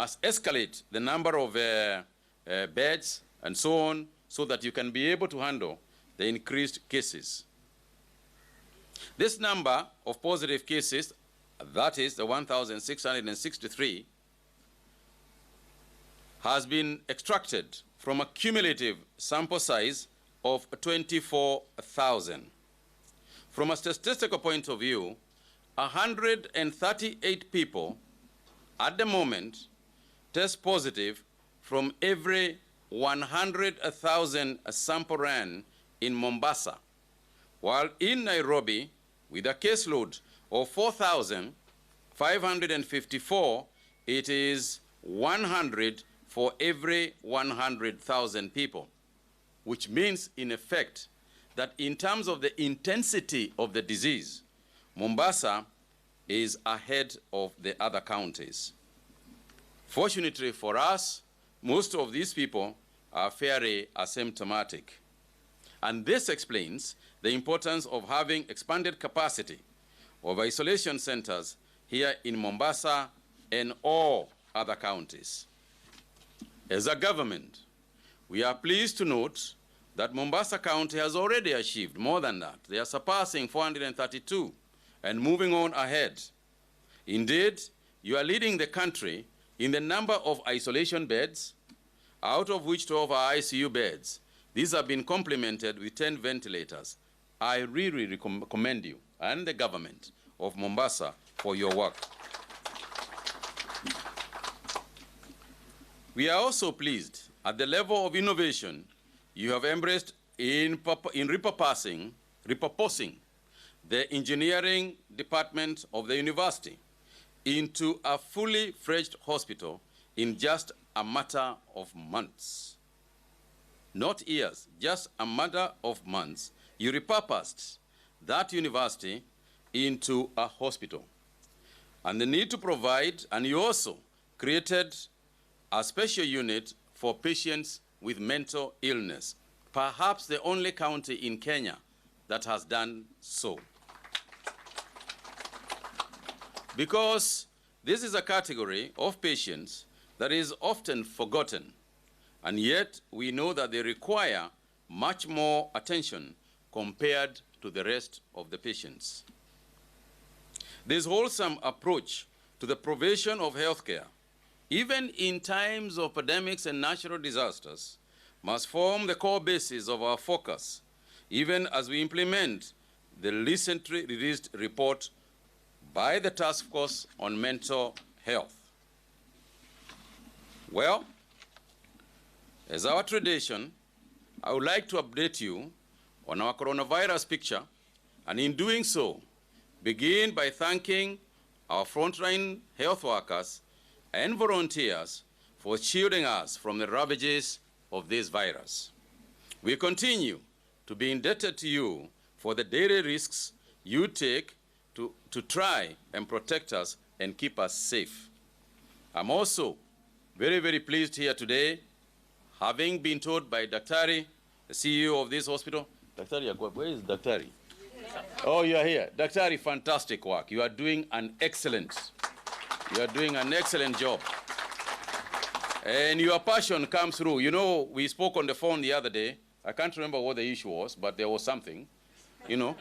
must escalate the number of beds and so on, so that you can be able to handle the increased cases. This number of positive cases, that is the 1,663, has been extracted from a cumulative sample size of 24,000. From a statistical point of view, 138 people at the moment test positive from every 100,000 sample ran in Mombasa, while in Nairobi, with a caseload of 4,554, it is 100 for every 100,000 people, which means, in effect, that in terms of the intensity of the disease, Mombasa is ahead of the other counties. Fortunately for us, most of these people are fairly asymptomatic. And this explains the importance of having expanded capacity of isolation centers here in Mombasa and all other counties. As a government, we are pleased to note that Mombasa County has already achieved more than that. They are surpassing 432 and moving on ahead. Indeed, you are leading the country in the number of isolation beds, out of which 12 are ICU beds. These have been complemented with 10 ventilators. I really commend you and the government of Mombasa for your work. We are also pleased at the level of innovation you have embraced in repurposing the engineering department of the university into a fully fledged hospital in just a matter of months. Not years, just a matter of months. You repurposed that university into a hospital. And the need to provide, and you also created a special unit for patients with mental illness, perhaps the only county in Kenya that has done so. Because this is a category of patients that is often forgotten, and yet we know that they require much more attention compared to the rest of the patients. This wholesome approach to the provision of healthcare, even in times of pandemics and natural disasters, must form the core basis of our focus, even as we implement the recently released report by the Task Force on Mental Health. Well, as our tradition, I would like to update you on our coronavirus picture, and in doing so, begin by thanking our frontline health workers and volunteers for shielding us from the ravages of this virus. We continue to be indebted to you for the daily risks you take to try and protect us and keep us safe. I'm also very pleased here today, having been told by Daktari, the CEO of this hospital. Daktari, where is Daktari? Oh, you are here. Daktari, fantastic work. You are doing an excellent job. And your passion comes through. You know, we spoke on the phone the other day. I can't remember what the issue was, but there was something, you know.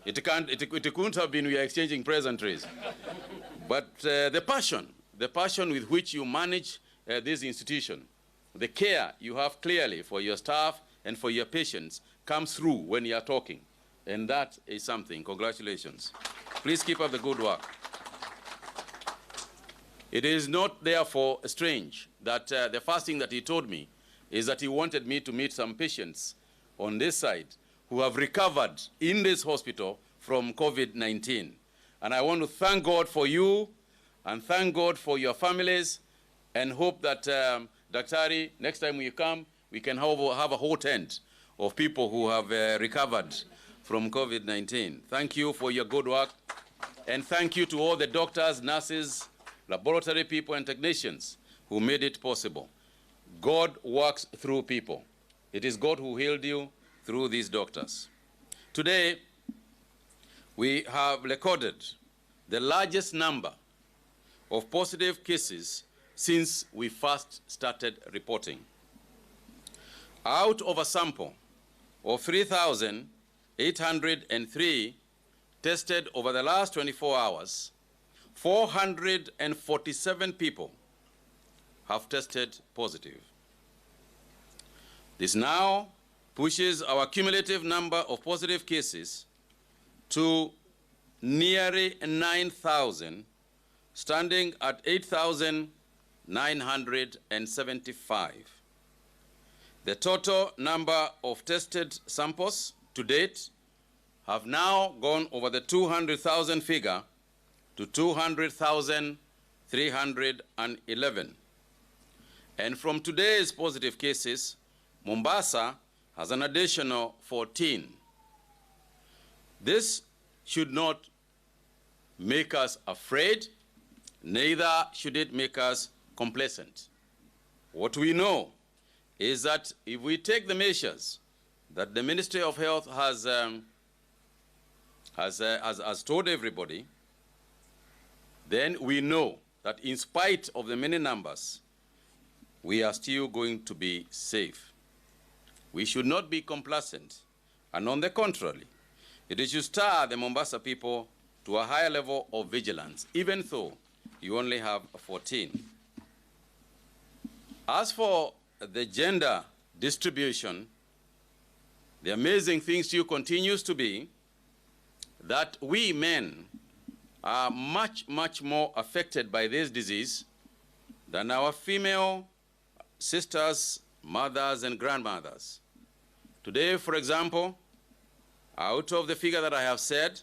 It couldn't have been we are exchanging pleasantries. But the passion with which you manage this institution, the care you have clearly for your staff and for your patients comes through when you are talking. And that is something. Congratulations. Please keep up the good work. It is not therefore strange that the first thing that he told me is that he wanted me to meet some patients on this side who have recovered in this hospital from COVID-19. And I want to thank God for you and thank God for your families and hope that, Daktari, next time you come, we can have a whole tent of people who have recovered from COVID-19. Thank you for your good work. And thank you to all the doctors, nurses, laboratory people, and technicians who made it possible. God works through people. It is God who healed you through these doctors. Today, we have recorded the largest number of positive cases since we first started reporting. Out of a sample of 3,803 tested over the last 24 hours, 447 people have tested positive. This now pushes our cumulative number of positive cases to nearly 9,000, standing at 8,975. The total number of tested samples to date have now gone over the 200,000 figure to 200,311. And from today's positive cases, Mombasa has an additional 14. This should not make us afraid, neither should it make us complacent. What we know is that if we take the measures that the Ministry of Health has told everybody, then we know that in spite of the many numbers, we are still going to be safe. We should not be complacent, and on the contrary, it should stir the Mombasa people to a higher level of vigilance, even though you only have 14. As for the gender distribution, the amazing thing still continues to be that we men are much, much more affected by this disease than our female sisters, mothers, and grandmothers. Today, for example, out of the figure that I have said,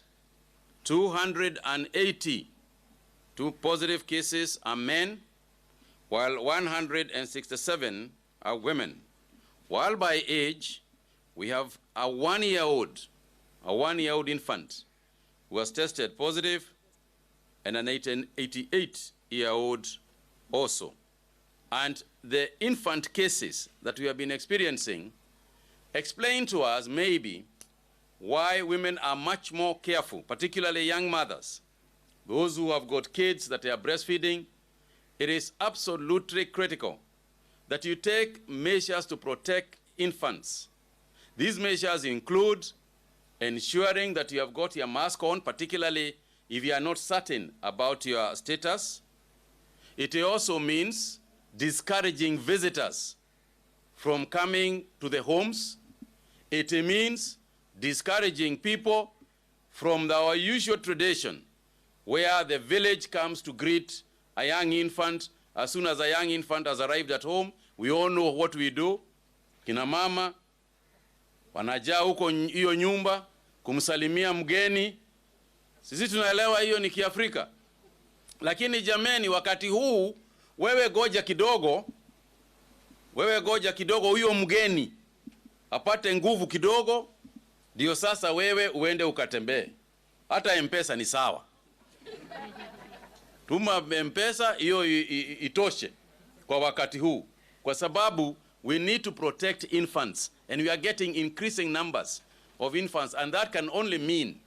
282 positive cases are men, while 167 are women. While by age, we have a one-year-old infant who was tested positive, and an 88-year-old also. And the infant cases that we have been experiencing explain to us maybe why women are much more careful, particularly young mothers, those who have got kids that are breastfeeding. It is absolutely critical that you take measures to protect infants. These measures include ensuring that you have got your mask on, particularly if you are not certain about your status. It also means discouraging visitors from coming to the homes. It means discouraging people from our usual tradition, where the village comes to greet a young infant. As soon as a young infant has arrived at home, we all know what we do. Kina mama wanajaa huko hiyo nyumba kumsalimia mgeni. Sisi tunaelewa hiyo ni Kiafrika. Lakini jameni, wakati huu wewe goja kidogo huyo mgeni apate nguvu kidogo, ndio sasa wewe uende ukatembee. Hata M-Pesa ni sawa. Tuma M-Pesa hiyo itoshe kwa wakati huu, kwa sababu we need to protect infants, and we are getting increasing numbers of infants, and that can only mean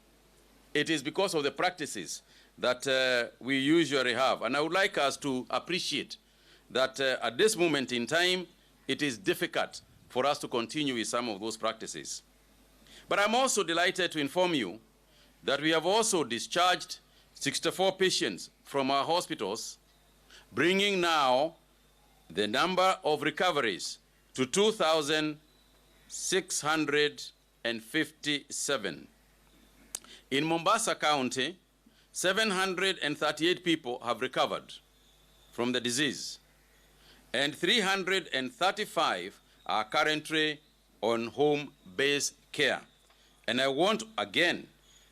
it is because of the practices that we usually have. And I would like us to appreciate that at this moment in time, it is difficult for us to continue with some of those practices. But I'm also delighted to inform you that we have also discharged 64 patients from our hospitals, bringing now the number of recoveries to 2,657. In Mombasa County, 738 people have recovered from the disease, and 335 are currently on home-based care. And I want again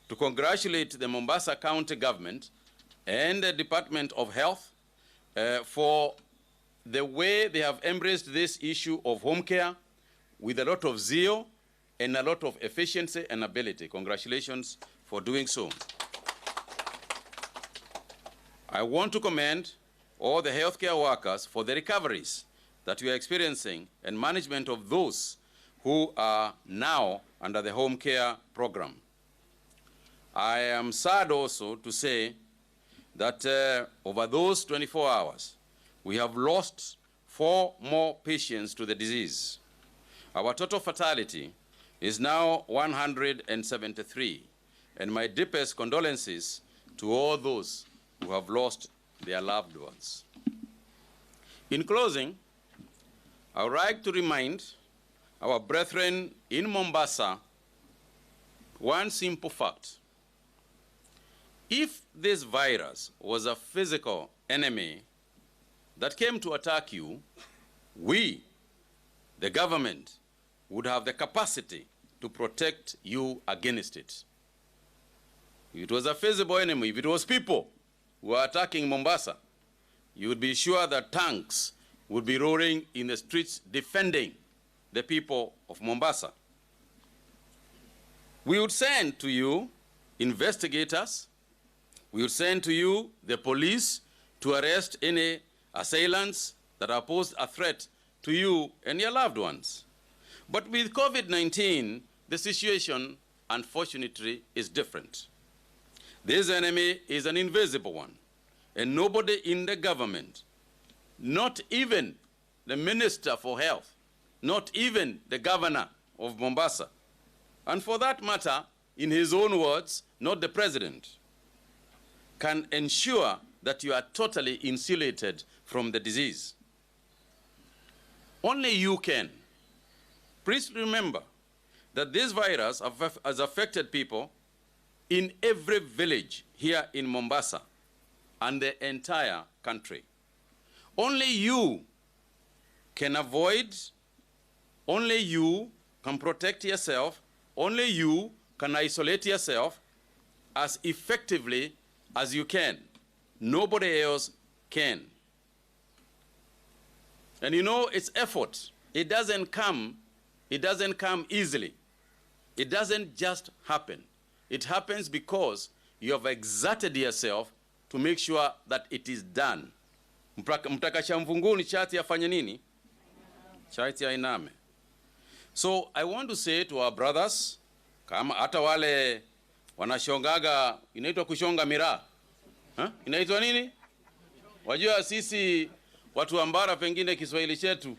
to congratulate the Mombasa County government and the Department of Health for the way they have embraced this issue of home care with a lot of zeal and a lot of efficiency and ability. Congratulations for doing so. I want to commend all the healthcare workers for the recoveries that we are experiencing and management of those who are now under the home care program. I am sad also to say that over those 24 hours, we have lost 4 more patients to the disease. Our total fatality is now 173, and my deepest condolences to all those who have lost their loved ones. In closing, I would like to remind our brethren in Mombasa one simple fact. If this virus was a physical enemy that came to attack you, we, the government, would have the capacity to protect you against it. If it was a feasible enemy, if it was people who were attacking Mombasa, you would be sure that tanks would be roaring in the streets defending the people of Mombasa. We would send to you investigators, we would send to you the police to arrest any assailants that have posed a threat to you and your loved ones. But with COVID-19, the situation, unfortunately, is different. This enemy is an invisible one, and nobody in the government, not even the Minister for Health, not even the Governor of Mombasa, and for that matter, in his own words, not the President, can ensure that you are totally insulated from the disease. Only you can. Please remember that this virus has affected people in every village here in Mombasa and the entire country. Only you can avoid, only you can protect yourself, only you can isolate yourself as effectively as you can. Nobody else can. And you know, it's effort. It doesn't come easily. It doesn't just happen. It happens because you have exerted yourself to make sure that it is done. Mtakasha mvunguni chati afanye nini? Chati ainame. So I want to say to our brothers, kama hata wale wanashongaga, inaitwa kushonga miraa. Inaitwa nini? Wajua sisi watu ambara pengine Kiswahili chetu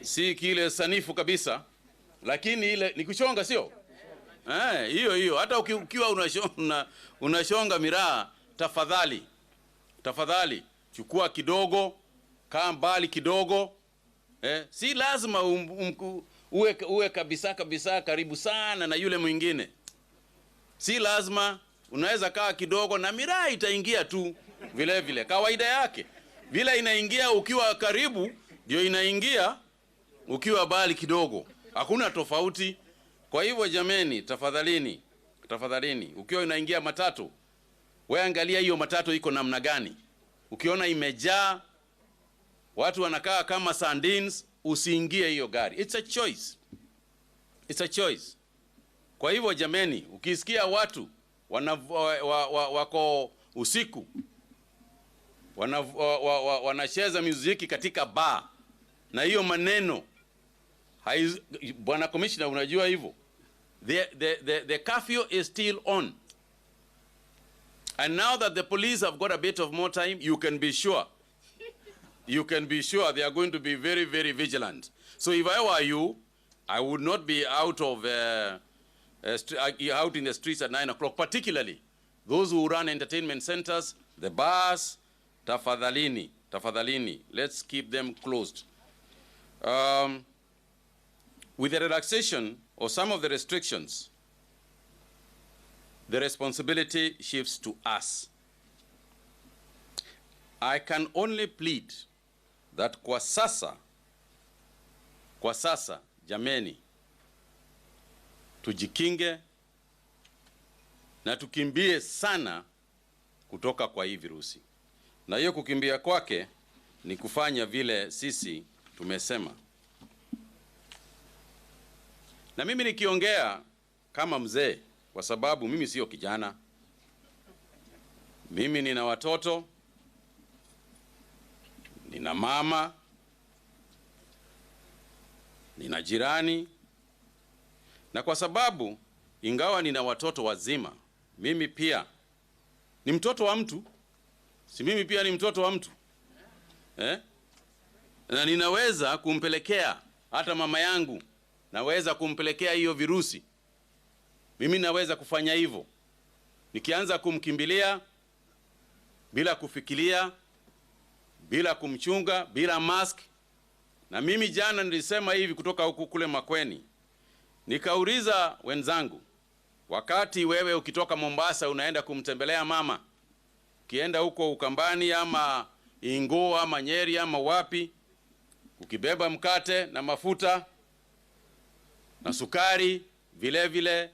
si kile sanifu kabisa, lakini ile ni kushonga, sio? Hiyo hata ukiwa unashonga miraa, tafadhali chukua kidogo, kaa mbali kidogo. Si lazima uwe kabisa karibu sana na yule mwingine. Si lazima, unaweza kaa kidogo na miraa itaingia tu vile kawaida yake. Vile inaingia ukiwa karibu, ndio inaingia ukiwa mbali kidogo. Hakuna tofauti. Kwa hivyo jameni, tafadhalini, ukiwa inaingia matatu, wewe angalia hiyo matatu iko namna gani. Ukiona imejaa, watu wanakaa kama sardines, usiingie hiyo gari. It's a choice. Kwa hivyo jameni, ukisikia watu wako usiku, wanacheza muziki katika bar, na hiyo maneno, Bwana Commissioner, unajua hivyo, the curfew is still on. And now that the police have got a bit of more time, you can be sure they are going to be very, very vigilant. So if I were you, I would not be out in the streets at 9 o'clock, particularly those who run entertainment centers, the bars. Tafadhalini, let's keep them closed. With the relaxation of some of the restrictions, the responsibility shifts to us. I can only plead that kwa sasa jameni, tujikinge na tukimbie sana kutoka kwa hii virusi. Na hiyo kukimbia kwake ni kufanya vile sisi tumesema. Na mimi nikiongea kama mzee, kwa sababu mimi sio kijana. Mimi nina watoto, nina mama, nina jirani. Na kwa sababu ingawa nina watoto wazima, mimi pia ni mtoto wa mtu. Si mimi pia ni mtoto wa mtu? Na ninaweza kumpelekea hata mama yangu, naweza kumpelekea hiyo virusi. Mimi naweza kufanya hivyo. Nikianza kumkimbilia bila kufikiria, bila kumchunga, bila mask. Na mimi jana nilisema hivi kutoka huku kule Makweni. Nikauliza wenzangu, wakati wewe ukitoka Mombasa unaenda kumtembelea mama, ukienda huko Ukambani ama Ingo ama Nyeri ama wapi, ukibeba mkate na mafuta na sukari, vile vile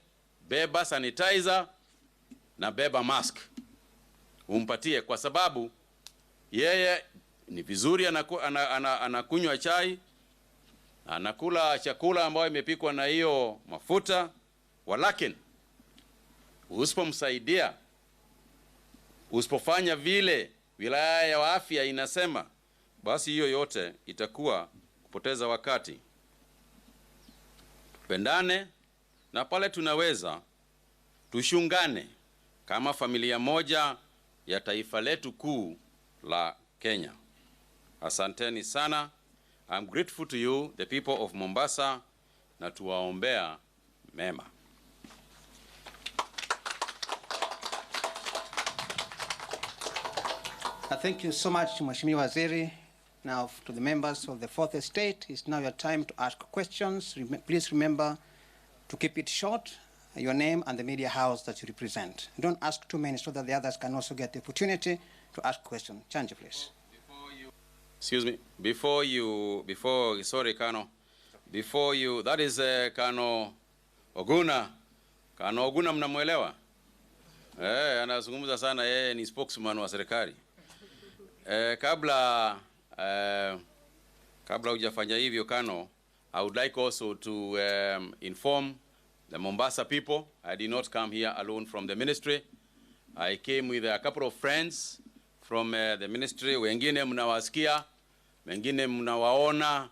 beba sanitizer na beba mask umpatie, kwa sababu yeye ni vizuri anakunywa chai, anakula chakula ambayo imepikwa na hiyo mafuta, walakini usipomsaidia, usipofanya vile wilaya ya afya inasema, basi hiyo yote itakuwa kupoteza wakati. Pendane, na pale tunaweza tushungane kama familia moja ya taifa letu kuu la Kenya. Asanteni sana. I'm grateful to you, the people of Mombasa, na tuwaombea mema. Thank you so much, Mheshimiwa Waziri. Now, to the members of the fourth estate, it's now your time to ask questions. Please remember to keep it short, your name and the media house that you represent. Don't ask too many so that the others can also get the opportunity to ask questions. Change, please. Excuse me. Sorry, Kano. Before you, that is Kano Oguna. Kano Oguna mnamuelewa? Anazungumza sana, yeye ni spokesman wa serikali. Kabla hujafanya hivyo Kano, I would like also to inform the Mombasa people. I did not come here alone from the ministry. I came with a couple of friends from the ministry. Wengine mnawasikia, wengine mnawaona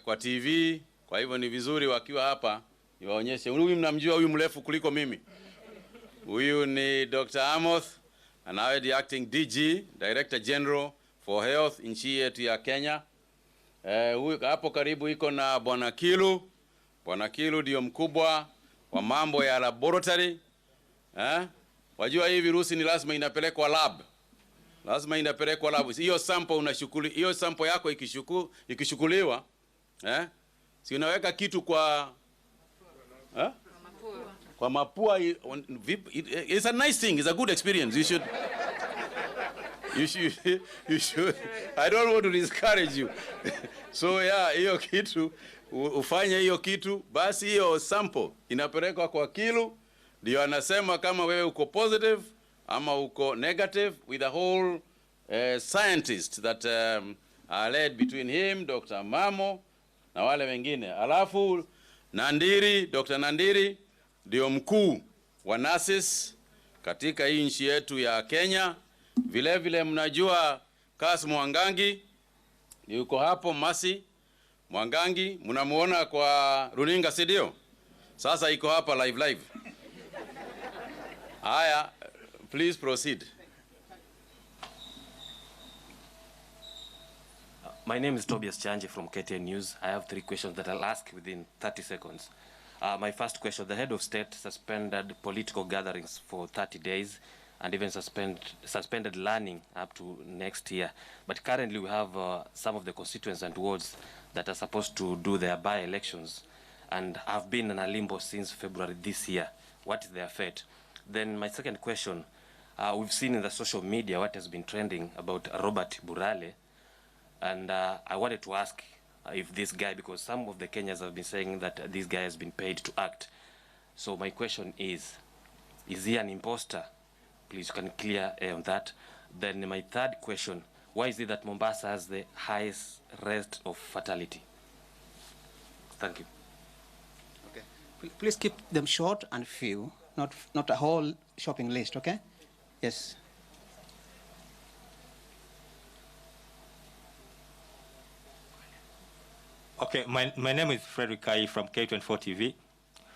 kwa TV. Kwa hivyo ni vizuri wakiwa hapa niwaonyeshe. Huyu mnamjua, huyu mrefu kuliko mimi. Huyu ni Dr. Amoth, anawe the acting DG, Director General for Health nchi yetu ya Kenya. Huyu hapo karibu iko na Bwana Kilu. Bwana Kilu ndio mkubwa wa mambo ya laboratory. Wajua hii virusi ni lazima inapelekwa lab. Lazima inapelekwa lab. Hiyo sample yako ikishukuliwa, si unaweka kitu kwa kwa mapua. It's a nice thing, it's a good experience. You should. I don't want to discourage you. So yeah, hiyo kitu ufanye hiyo kitu, basi hiyo sample inapelekwa kwa Kilu, ndio anasema kama wewe uko positive ama uko negative, with a whole scientist that are led between him, Dr. Mamo na wale wengine. Alafu Nandiri, Dr. Nandiri ndio mkuu wa nurses katika hii nchi yetu ya Kenya. Vile vile mnajua Kas Mwangangi yuko hapo, Masi Mwangangi mnamuona kwa runinga, si ndio? Sasa iko hapa live. Haya, please proceed. My name is Tobias Chanje from KTN News. I have 3 questions that I'll ask within 30 seconds. My first question, the head of state suspended political gatherings for 30 days and even suspended learning up to next year. But currently we have some of the constituents and wards that are supposed to do their by-elections and have been in a limbo since February this year. What is their fate? Then my second question, we've seen in the social media what has been trending about Robert Burale, and I wanted to ask if this guy, because some of the Kenyans have been saying that this guy has been paid to act. So my question is he an imposter? Please, you can clear on that. Then my third question, why is it that Mombasa has the highest rate of fatality? Thank you. Okay. Please keep them short and few, not a whole shopping list, okay? Yes. Okay, my name is Frederick Kai from K24 TV.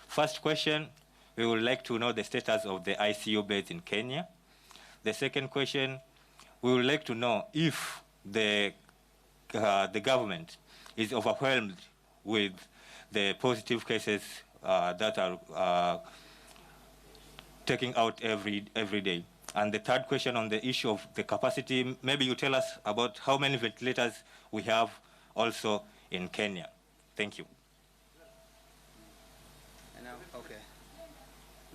First question, we would like to know the status of the ICU beds in Kenya. The second question, we would like to know if the government is overwhelmed with the positive cases that are taking out every day. And the third question on the issue of the capacity, maybe you tell us about how many ventilators we have also in Kenya. Thank you. Okay.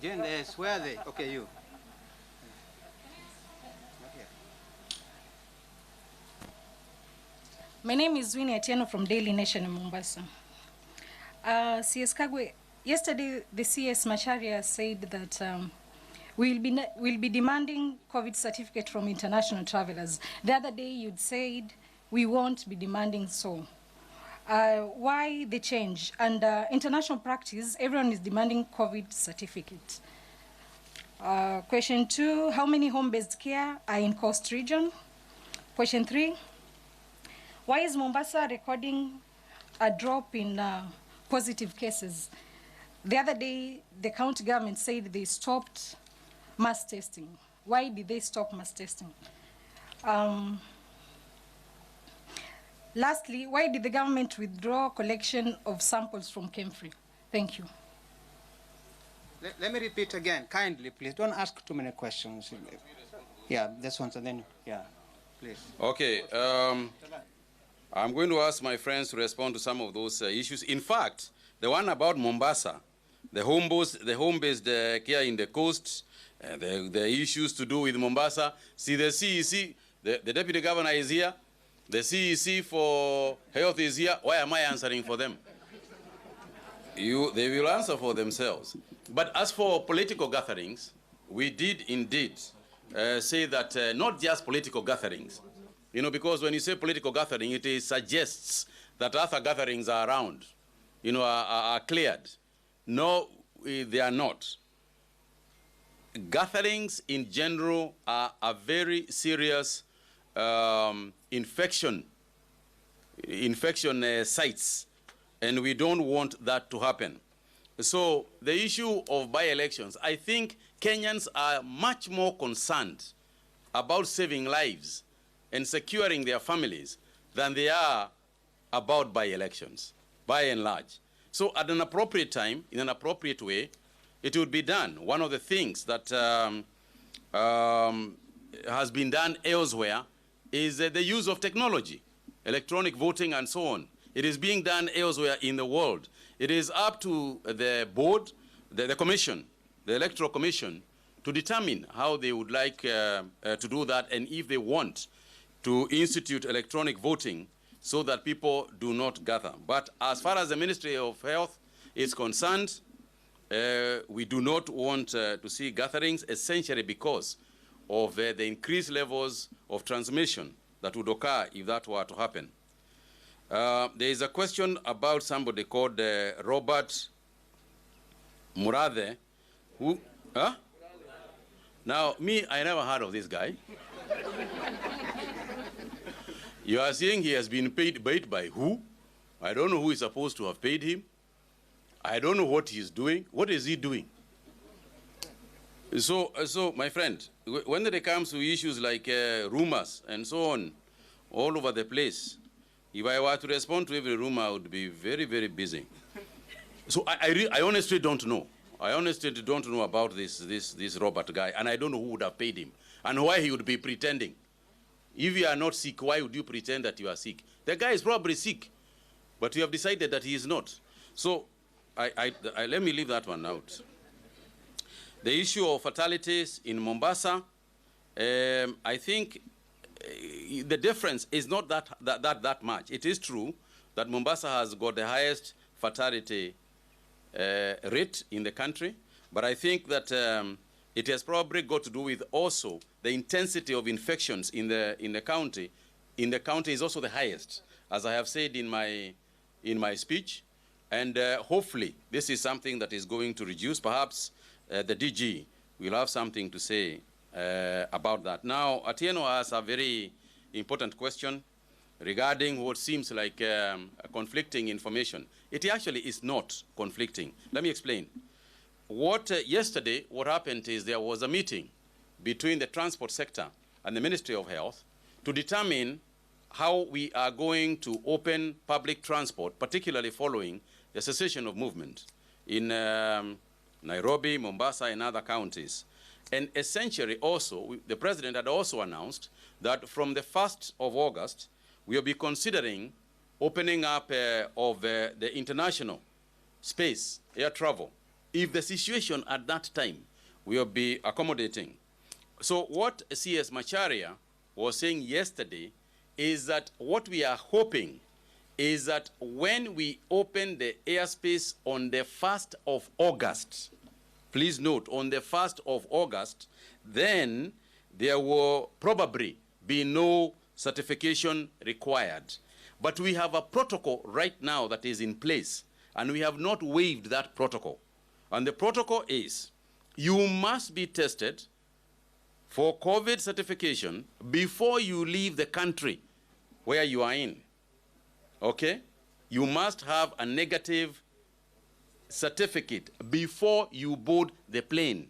Jen, where are they? Okay, you. My name is Winnie Atieno from Daily Nation in Mombasa. CS Kagwe, yesterday the CS Macharia said that we'll be demanding COVID certificate from international travelers. The other day you'd said we won't be demanding so. Why the change? And international practice, everyone is demanding COVID certificate. Question 2, how many home-based care are in coast region? Question 3, why is Mombasa recording a drop in positive cases? The other day, the county government said they stopped mass testing. Why did they stop mass testing? Lastly, why did the government withdraw collection of samples from Kemfree? Thank you. Let me repeat again, kindly, please. Don't ask too many questions. Yeah, this one, and then, yeah, please. Okay. I'm going to ask my friends to respond to some of those issues. In fact, the one about Mombasa, the home-based care in the coast, the issues to do with Mombasa. See, the CEC, the deputy governor is here. The CEC for health is here. Why am I answering for them? They will answer for themselves. But as for political gatherings, we did indeed say that not just political gatherings, you know, because when you say political gathering, it suggests that other gatherings are around, you know, are cleared. No, they are not. Gatherings in general are a very serious infection sites, and we don't want that to happen. So the issue of by-elections, I think Kenyans are much more concerned about saving lives and securing their families than they are about by-elections, by and large. So at an appropriate time, in an appropriate way, it would be done. One of the things that has been done elsewhere is the use of technology, electronic voting and so on. It is being done elsewhere in the world. It is up to the board, the commission, the Electoral Commission, to determine how they would like to do that and if they want to institute electronic voting so that people do not gather. But as far as the Ministry of Health is concerned, we do not want to see gatherings, essentially because of the increased levels of transmission that would occur if that were to happen. There is a question about somebody called Robert Murade, who, Now, me, I never heard of this guy. You are saying he has been paid by who? I don't know who is supposed to have paid him. I don't know what he's doing. What is he doing? So my friend, when it comes to issues like rumors and so on, all over the place, if I were to respond to every rumor, I would be very, very busy. So I honestly don't know. I honestly don't know about this Robert guy, and I don't know who would have paid him and why he would be pretending. If you are not sick, why would you pretend that you are sick? The guy is probably sick, but you have decided that he is not. So let me leave that one out. The issue of fatalities in Mombasa, I think the difference is not that much. It is true that Mombasa has got the highest fatality rate in the country, but I think that it has probably got to do with also the intensity of infections in the county. In the county is also the highest, as I have said in my speech, and hopefully this is something that is going to reduce. Perhaps the DG will have something to say about that. Now, Atieno asked a very important question regarding what seems like conflicting information. It actually is not conflicting. Let me explain. Yesterday, what happened is there was a meeting between the transport sector and the Ministry of Health to determine how we are going to open public transport, particularly following the cessation of movement in Nairobi, Mombasa, and other counties. And essentially also, the president had also announced that from the 1st of August, we will be considering opening up of the international space, air travel, if the situation at that time will be accommodating. So what CS Macharia was saying yesterday is that what we are hoping is that when we open the airspace on the 1st of August, please note, on the 1st of August, then there will probably be no certification required. But we have a protocol right now that is in place, and we have not waived that protocol. And the protocol is, you must be tested for COVID certification before you leave the country where you are in, okay? You must have a negative certificate before you board the plane.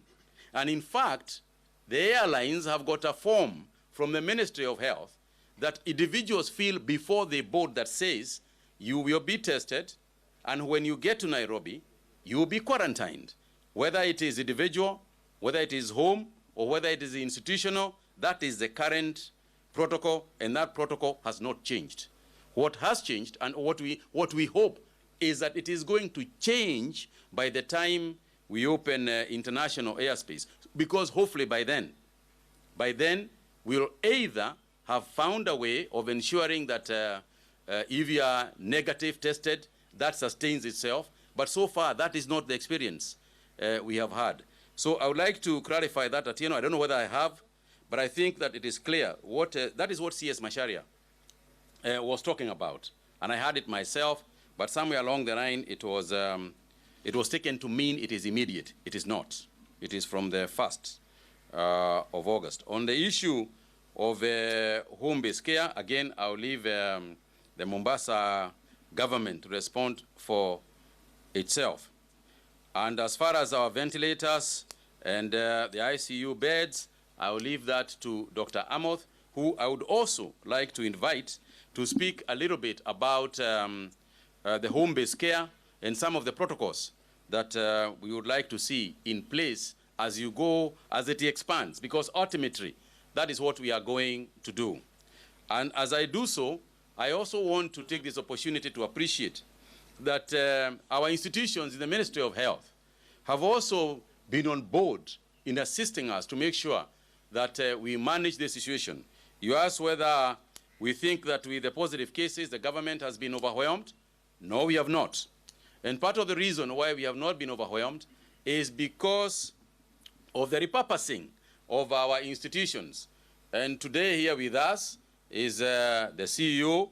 And in fact, the airlines have got a form from the Ministry of Health that individuals fill before they board that says you will be tested, and when you get to Nairobi, you will be quarantined. Whether it is individual, whether it is home, or whether it is institutional, that is the current protocol, and that protocol has not changed. What has changed, and what we hope, is that it is going to change by the time we open international airspace, because hopefully by then we'll either have found a way of ensuring that if you are negative tested, that sustains itself, but so far that is not the experience we have had. So I would like to clarify that, Atieno. I don't know whether I have, but I think that it is clear. That is what CS Macharia was talking about, and I had it myself, but somewhere along the line it was taken to mean it is immediate. It is not. It is from the 1st of August. On the issue of home-based care, again, I'll leave the Mombasa government to respond for itself. And as far as our ventilators and the ICU beds, I will leave that to Dr. Amoth, who I would also like to invite to speak a little bit about the home-based care and some of the protocols that we would like to see in place as it expands, because ultimately, that is what we are going to do. And as I do so, I also want to take this opportunity to appreciate that our institutions in the Ministry of Health have also been on board in assisting us to make sure that we manage the situation. You asked whether we think that with the positive cases, the government has been overwhelmed. No, we have not. And part of the reason why we have not been overwhelmed is because of the repurposing of our institutions. And today here with us is the CEO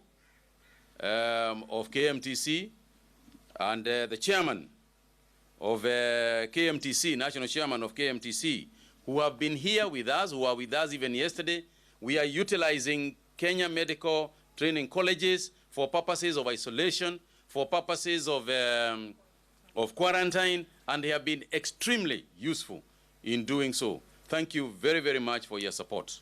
of KMTC and the chairman of KMTC, national chairman of KMTC, who have been here with us, who are with us even yesterday. We are utilizing Kenya medical training colleges for purposes of isolation, for purposes of quarantine, and they have been extremely useful in doing so. Thank you very, very much for your support.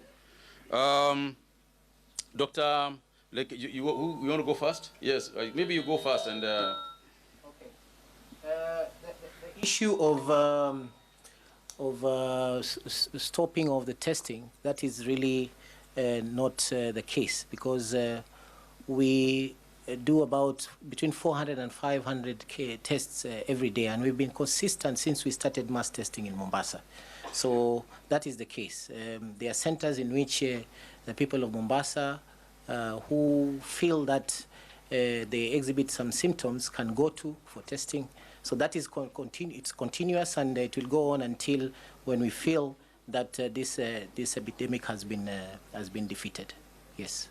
Doctor, you want to go first? Yes, maybe you go first. And okay. The issue of stopping of the testing, that is really not the case, because we do about between 400 and 500 tests every day, and we've been consistent since we started mass testing in Mombasa. So that is the case. There are centers in which the people of Mombasa who feel that they exhibit some symptoms can go to for testing. So that is it's continuous, and it will go on until when we feel that this epidemic has been defeated. Yes.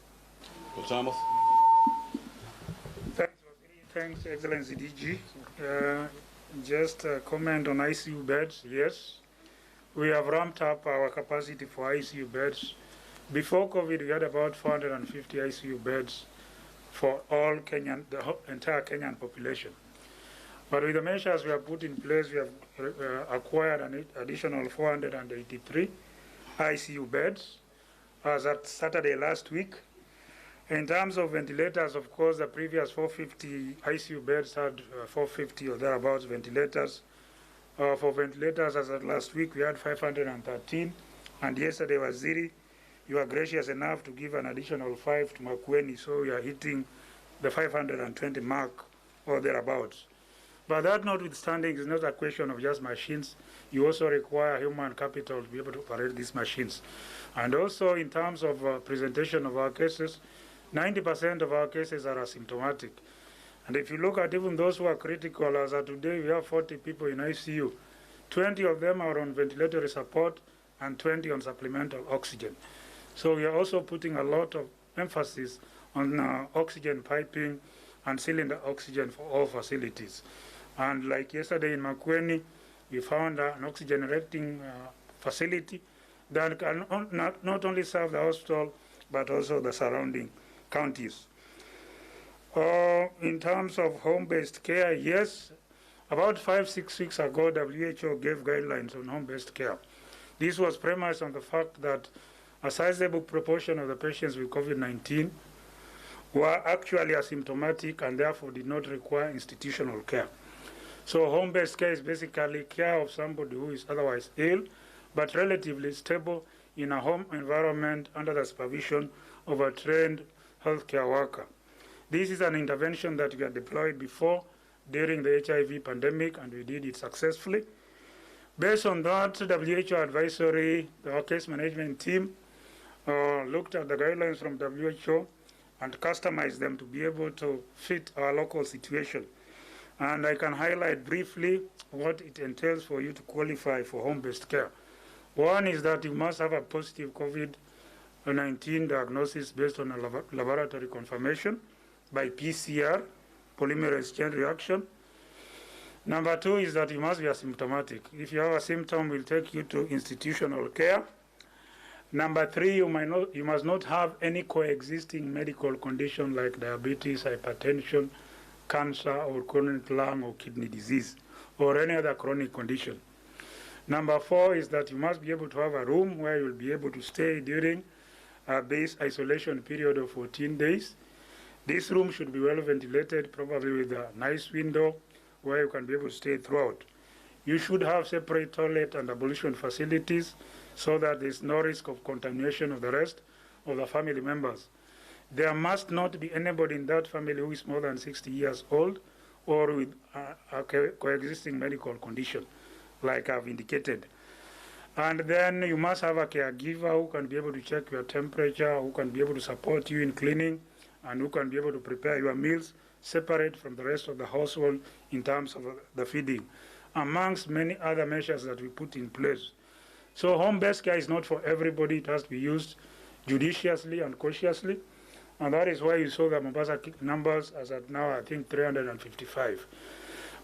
Dr. Thanks, Excellency DG. Just a comment on ICU beds. Yes, we have ramped up our capacity for ICU beds. Before COVID, we had about 450 ICU beds for all Kenyan, the entire Kenyan population. But with the measures we have put in place, we have acquired an additional 483 ICU beds as at Saturday last week. In terms of ventilators, of course, the previous 450 ICU beds had 450 or thereabouts ventilators. For ventilators, as of last week, we had 513, and yesterday, Waziri, you were gracious enough to give an additional 5 to Makueni, so we are hitting the 520 mark or thereabouts. But that notwithstanding, it's not a question of just machines. You also require human capital to be able to operate these machines. And also in terms of presentation of our cases, 90% of our cases are asymptomatic. And if you look at even those who are critical, as of today, we have 40 people in ICU. 20 of them are on ventilatory support and 20 on supplemental oxygen. So we are also putting a lot of emphasis on oxygen piping and cylinder oxygen for all facilities. And like yesterday in Makueni, we found an oxygen-generating facility that can not only serve the hospital, but also the surrounding counties. In terms of home-based care, yes, about 5-6 weeks ago, WHO gave guidelines on home-based care. This was premised on the fact that a sizable proportion of the patients with COVID-19 were actually asymptomatic and therefore did not require institutional care. So home-based care is basically care of somebody who is otherwise ill, but relatively stable in a home environment under the supervision of a trained healthcare worker. This is an intervention that we had deployed before during the HIV pandemic, and we did it successfully. Based on that, WHO advisory, our case management team looked at the guidelines from WHO and customized them to be able to fit our local situation. And I can highlight briefly what it entails for you to qualify for home-based care. One is that you must have a positive COVID-19 diagnosis based on a laboratory confirmation by PCR, polymerase chain reaction. Number two is that you must be asymptomatic. If you have a symptom, we'll take you to institutional care. Number three, you must not have any coexisting medical condition like diabetes, hypertension, cancer, or chronic lung or kidney disease, or any other chronic condition. Number four is that you must be able to have a room where you'll be able to stay during a base isolation period of 14 days. This room should be well ventilated, probably with a nice window where you can be able to stay throughout. You should have separate toilet and ablution facilities so that there's no risk of contamination of the rest of the family members. There must not be anybody in that family who is more than 60 years old or with a coexisting medical condition, like I've indicated. And then you must have a caregiver who can be able to check your temperature, who can be able to support you in cleaning, and who can be able to prepare your meals separate from the rest of the household in terms of the feeding, amongst many other measures that we put in place. So home-based care is not for everybody. It has to be used judiciously and cautiously. And that is why you saw the Mombasa numbers as at now, I think, 355.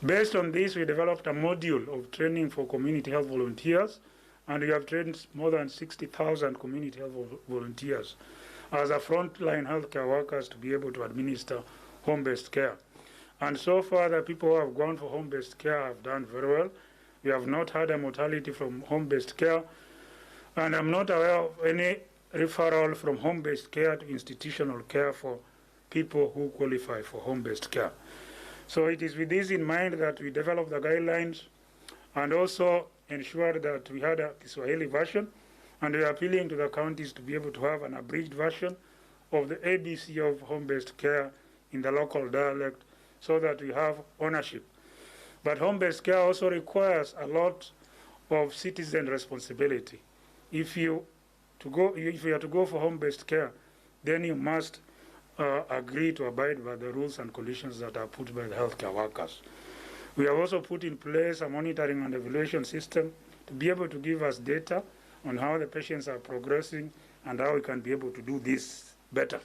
Based on this, we developed a module of training for community health volunteers, and we have trained more than 60,000 community health volunteers as a frontline healthcare workers to be able to administer home-based care. And so far, the people who have gone for home-based care have done very well. We have not had a mortality from home-based care, and I'm not aware of any referral from home-based care to institutional care for people who qualify for home-based care. So it is with this in mind that we developed the guidelines and also ensured that we had a Kiswahili version, and we are appealing to the counties to be able to have an abridged version of the ABC of home-based care in the local dialect so that we have ownership. But home-based care also requires a lot of citizen responsibility. If you are to go for home-based care, then you must agree to abide by the rules and conditions that are put by the healthcare workers. We have also put in place a monitoring and evaluation system to be able to give us data on how the patients are progressing and how we can be able to do this better.